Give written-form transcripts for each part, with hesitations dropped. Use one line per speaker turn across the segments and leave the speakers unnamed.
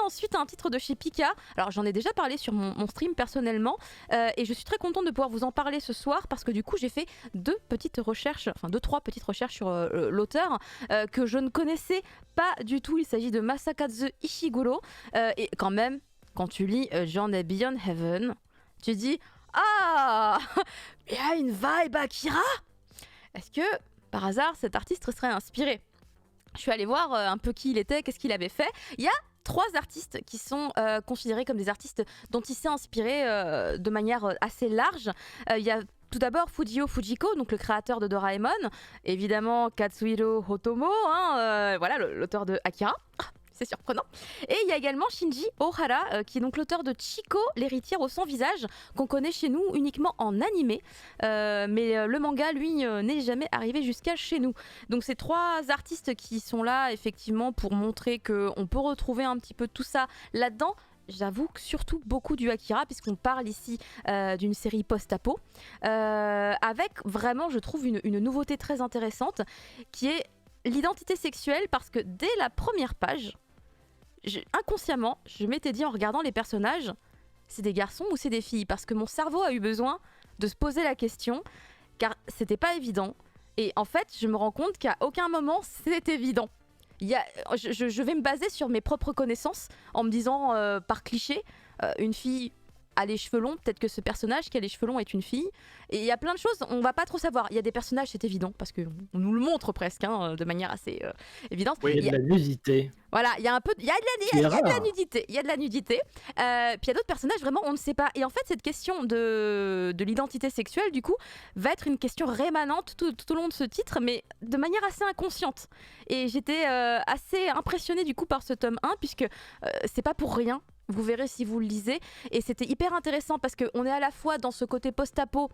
ensuite un titre de chez Pika. Alors j'en ai déjà parlé sur mon stream personnellement et je suis très contente de pouvoir vous en parler ce soir parce que du coup j'ai fait deux, trois petites recherches sur l'auteur que je ne connaissais pas du tout. Il s'agit de Masakazu Ishiguro et quand même, quand tu lis Journey Beyond Heaven, tu dis ah, il y a une vibe Akira. Est-ce que par hasard cet artiste serait inspiré? Je suis allée voir un peu qui il était, qu'est-ce qu'il avait fait. Il y a 3 artistes qui sont considérés comme des artistes dont il s'est inspiré de manière assez large. Il y a tout d'abord Fujio Fujiko, donc le créateur de Doraemon, évidemment Katsuhiro Otomo, voilà l'auteur de Akira. C'est surprenant. Et il y a également Shinji Ohara, qui est donc l'auteur de Chico, l'héritière au sans visage, qu'on connaît chez nous uniquement en animé. Mais le manga, lui, n'est jamais arrivé jusqu'à chez nous. Donc ces 3 artistes qui sont là, effectivement, pour montrer qu'on peut retrouver un petit peu tout ça là-dedans. J'avoue que surtout beaucoup du Akira, puisqu'on parle ici d'une série post-apo, avec vraiment, je trouve, une nouveauté très intéressante, qui est l'identité sexuelle, parce que dès la première page, inconsciemment, je m'étais dit en regardant les personnages, c'est des garçons ou c'est des filles? Parce que mon cerveau a eu besoin de se poser la question, car c'était pas évident. Et en fait, je me rends compte qu'à aucun moment c'est évident. Je vais me baser sur mes propres connaissances en me disant par cliché, une fille a les cheveux longs, peut-être que ce personnage qui a les cheveux longs est une fille. Et il y a plein de choses, on va pas trop savoir. Il y a des personnages, c'est évident, parce qu'on nous le montre presque, de manière assez évidente.
Oui, il y a de la nudité.
Voilà, il y a de la nudité. Il y a de la nudité. Puis il y a d'autres personnages, vraiment, on ne sait pas. Et en fait, cette question de l'identité sexuelle, du coup, va être une question rémanente tout au long de ce titre, mais de manière assez inconsciente. Et j'étais assez impressionnée, du coup, par ce tome 1, puisque c'est pas pour rien. Vous verrez si vous le lisez. Et c'était hyper intéressant parce qu'on est à la fois dans ce côté post-apo,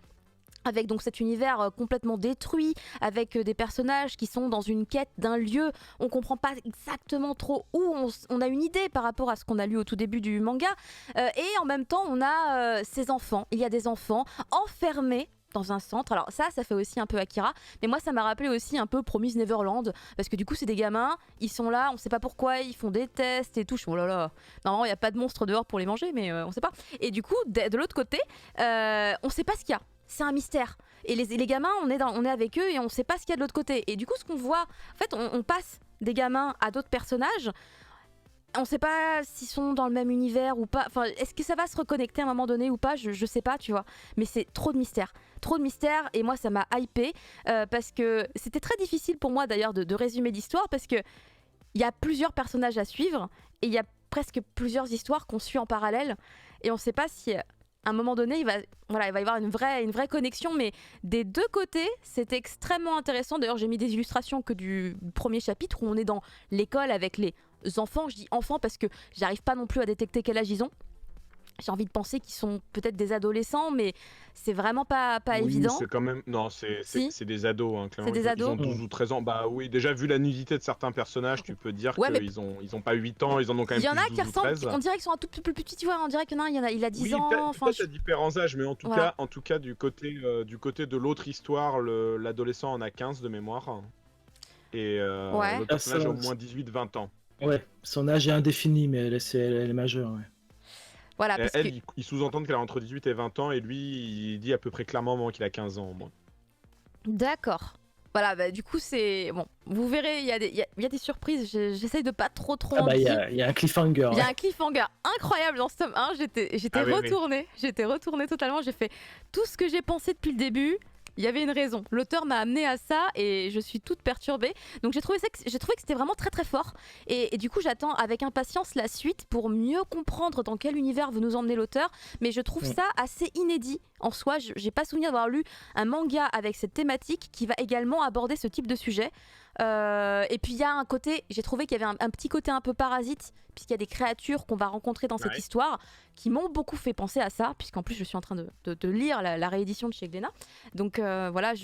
avec donc cet univers complètement détruit, avec des personnages qui sont dans une quête d'un lieu. On comprend pas exactement trop où, on a une idée par rapport à ce qu'on a lu au tout début du manga. Et en même temps, on a ces enfants. Il y a des enfants enfermés dans un centre. Alors ça fait aussi un peu Akira, mais moi ça m'a rappelé aussi un peu Promise Neverland, parce que du coup c'est des gamins, ils sont là, on sait pas pourquoi, ils font des tests et tout. Oh là là, normalement il y a pas de monstres dehors pour les manger, mais on sait pas. Et du coup de l'autre côté, on sait pas ce qu'il y a. C'est un mystère. Et les gamins, on est avec eux et on sait pas ce qu'il y a de l'autre côté. Et du coup ce qu'on voit, en fait on passe des gamins à d'autres personnages. On sait pas s'ils sont dans le même univers ou pas. Enfin, est-ce que ça va se reconnecter à un moment donné ou pas, je sais pas, tu vois. Mais c'est trop de mystère. Trop de mystère. Et moi, ça m'a hypé parce que c'était très difficile pour moi d'ailleurs de résumer l'histoire parce que il y a plusieurs personnages à suivre et il y a presque plusieurs histoires qu'on suit en parallèle. Et on sait pas si à un moment donné, il va y avoir une vraie connexion, mais des deux côtés, c'est extrêmement intéressant. D'ailleurs, j'ai mis des illustrations que du premier chapitre où on est dans l'école avec les enfants. Je dis enfants parce que j'arrive pas non plus à détecter quel âge ils ont. J'ai envie de penser qu'ils sont peut-être des adolescents, mais c'est vraiment pas
Oui,
évident.
c'est quand même. Non, c'est
Si,
des ados, hein,
c'est
clairement.
des
Ils
ados.
ont 12 ou 13 ans. Bah oui, déjà, vu la nudité de certains personnages, tu peux dire
Ouais, mais
qu'ils ont pas 8 ans, ils en ont quand
il
même
y en a
plus
qui
12 ou
ressemblent,
13.
on dirait qu'ils sont un tout petit peu plus petits, tu vois. On dirait qu'il y en a un, il a 10
Oui,
ans. Enfin,
peut-être à différents âges, mais
Voilà.
en tout cas du côté de l'autre histoire, l'adolescent en a 15 de mémoire. Et
Ouais.
l'autre personnage a au moins 18-20 ans.
Ouais, son âge est indéfini, mais elle est majeure. Ouais.
Voilà,
Et
parce
elle,
que
ils sous-entendent qu'elle a entre 18 et 20 ans, et lui, il dit à peu près clairement au moment qu'il a 15 ans au moins.
d'accord. Voilà, bah, du coup, c'est bon. Vous verrez, il y a des surprises. J'essaye de pas trop
Ah
en
bah, il
dire.
y a un cliffhanger.
Il y a
Ouais.
un cliffhanger incroyable dans ce tome 1. J'étais
Ah oui, oui.
retournée. J'étais retournée totalement. J'ai fait tout ce que j'ai pensé depuis le début. Il y avait une raison. L'auteur m'a amené à ça et je suis toute perturbée. Donc j'ai trouvé que c'était vraiment très très fort. Et du coup, j'attends avec impatience la suite pour mieux comprendre dans quel univers veut nous emmener l'auteur. Mais je trouve ça assez inédit en soi. J'ai pas souvenir d'avoir lu un manga avec cette thématique qui va également aborder ce type de sujet. Et puis il y a un côté, j'ai trouvé qu'il y avait un petit côté un peu parasite, puisqu'il y a des créatures qu'on va rencontrer dans cette histoire qui m'ont beaucoup fait penser à ça, puisqu'en plus je suis en train de lire la réédition de chez Glénat. Donc voilà,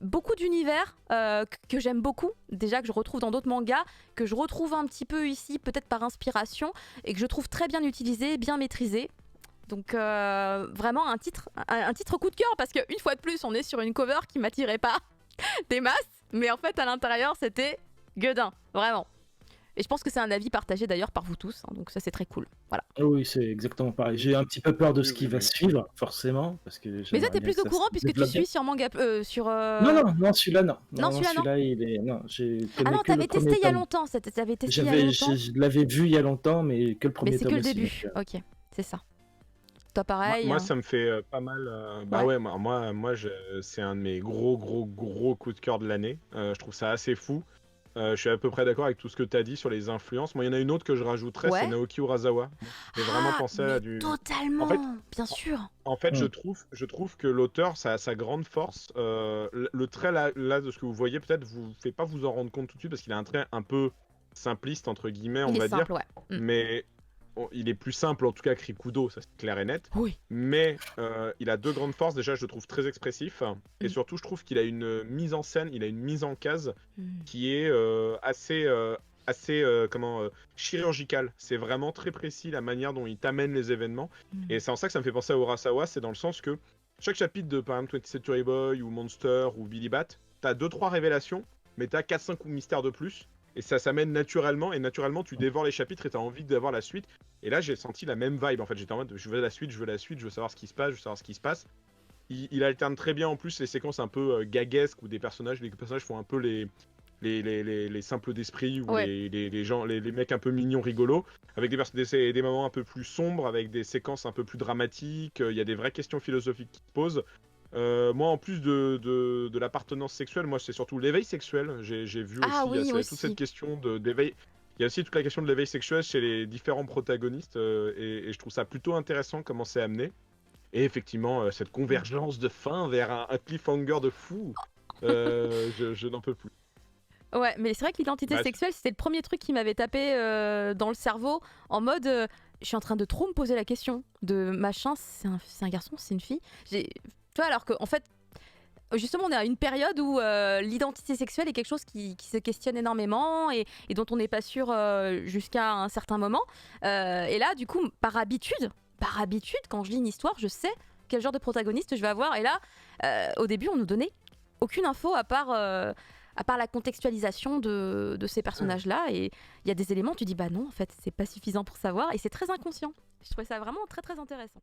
beaucoup d'univers que j'aime beaucoup, déjà que je retrouve dans d'autres mangas, que je retrouve un petit peu ici, peut-être par inspiration, et que je trouve très bien utilisé, bien maîtrisé. Donc vraiment un titre coup de cœur, parce qu'une fois de plus, on est sur une cover qui m'attirait pas des masses, mais en fait à l'intérieur c'était gueudin, vraiment. Et je pense que c'est un avis partagé d'ailleurs par vous tous, hein, donc ça c'est très cool. Voilà.
Ah oui, c'est exactement pareil. J'ai un petit peu peur de ce
Oui,
qui
oui,
va
oui.
suivre, forcément, parce que
Mais ça
j'aimerais
t'es
bien
plus
que
au
ça se
courant puisque tu
développe bien.
suis sur Manga sur
Non, non, non, celui-là, non.
non
Non, non,
celui-là non.
celui-là, il est. Non, j'ai
Ah
connais
non,
que le
t'avais testé
premier
il y a
tome.
longtemps, t'avais testé il y a longtemps.
Je l'avais vu il y a longtemps, mais que le
Mais
premier
c'est que
tome
le
aussi.
début.
Donc,
Ok, c'est ça. Toi
Moi,
pareil.
moi, ça me fait pas mal. Bah
Ouais.
ouais, c'est un de mes gros coups de cœur de l'année. Je trouve ça assez fou. Je suis à peu près d'accord avec tout ce que tu as dit sur les influences. Moi, il y en a une autre que je rajouterais, c'est
Ouais.
Naoki Urasawa. J'ai vraiment
Ah,
pensé
mais
à du. En fait,
totalement, bien sûr.
en fait,
Hmm.
je trouve que l'auteur, ça a sa grande force. Le trait là, de ce que vous voyez, peut-être, vous fait pas vous en rendre compte tout de suite parce qu'il a un trait un peu simpliste, entre guillemets, on
Il est
va dire.
simple, ouais.
Mais il est plus simple, en tout cas, que Rikudo, ça c'est clair et net.
Oui.
Mais il a deux grandes forces. Déjà, je le trouve très expressif. Et
Mm.
surtout, je trouve qu'il a une mise en scène, il a une mise en case
Mm.
qui est assez chirurgicale. C'est vraiment très précis la manière dont il t'amène les événements.
Mm.
Et c'est en ça que ça me fait penser à Urasawa, c'est dans le sens que chaque chapitre de par exemple 27 Century Boy ou Monster ou Billy Bat, t'as 2-3 révélations, mais t'as 4-5 mystères de plus. Et ça s'amène naturellement, et naturellement tu dévores les chapitres et t'as envie d'avoir la suite. Et là j'ai senti la même vibe en fait, j'étais en mode je veux la suite, je veux savoir ce qui se passe, je veux savoir ce qui se passe. Il alterne très bien en plus les séquences un peu gaguesques où les personnages font un peu les simples d'esprit ou
Ouais.
les gens, les mecs un peu mignons, rigolos, avec des moments un peu plus sombres, avec des séquences un peu plus dramatiques. Il y a des vraies questions philosophiques qui se posent. Moi, en plus de l'appartenance sexuelle, moi, c'est surtout l'éveil sexuel. J'ai vu
Ah
aussi, il y
oui,
a toute
aussi.
cette question d'éveil. Il y a aussi toute la question de l'éveil sexuel chez les différents protagonistes, et je trouve ça plutôt intéressant comment c'est amené. Et effectivement, cette convergence de fin vers un cliffhanger de fou, je n'en peux plus.
Ouais, mais c'est vrai que l'identité
Bah,
sexuelle, c'était le premier truc qui m'avait tapé dans le cerveau, en mode, je suis en train de trop me poser la question de machin, c'est un garçon, c'est une fille. Tu vois, alors qu'en fait, justement, on est à une période où l'identité sexuelle est quelque chose qui se questionne énormément et dont on n'est pas sûr jusqu'à un certain moment. Et là, du coup, par habitude, quand je lis une histoire, je sais quel genre de protagoniste je vais avoir. Et là, au début, on nous donnait aucune info à part la contextualisation de ces personnages-là. Et il y a des éléments, tu dis, bah non, en fait, c'est pas suffisant pour savoir. Et c'est très inconscient. Je trouvais ça vraiment très, très intéressant.